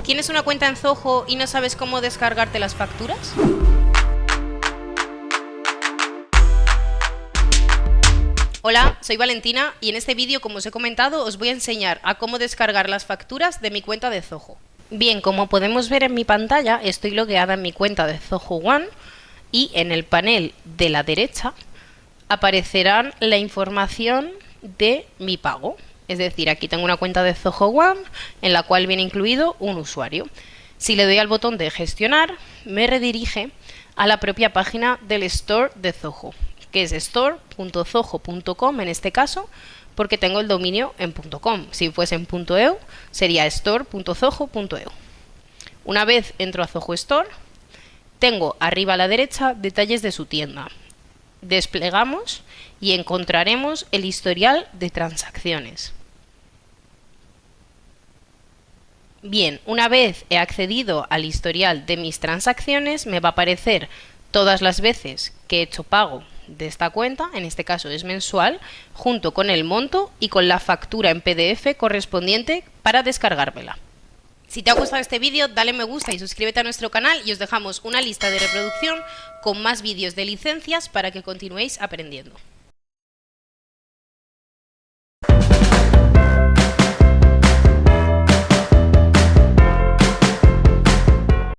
¿Tienes una cuenta en Zoho y no sabes cómo descargarte las facturas? Hola, soy Valentina y en este vídeo, como os he comentado, os voy a enseñar a cómo descargar las facturas de mi cuenta de Zoho. Bien, como podemos ver en mi pantalla, estoy logueada en mi cuenta de Zoho One y en el panel de la derecha aparecerán la información de mi pago. Es decir, aquí tengo una cuenta de Zoho One en la cual viene incluido un usuario. Si le doy al botón de gestionar, me redirige a la propia página del store de Zoho, que es store.zoho.com en este caso, porque tengo el dominio en .com. Si fuese en .eu, sería store.zoho.eu. Una vez entro a Zoho Store, tengo arriba a la derecha detalles de su tienda. Desplegamos y encontraremos el historial de transacciones. Bien, una vez he accedido al historial de mis transacciones, me va a aparecer todas las veces que he hecho pago de esta cuenta, en este caso es mensual, junto con el monto y con la factura en PDF correspondiente para descargármela. Si te ha gustado este vídeo, dale me gusta y suscríbete a nuestro canal y os dejamos una lista de reproducción con más vídeos de licencias para que continuéis aprendiendo.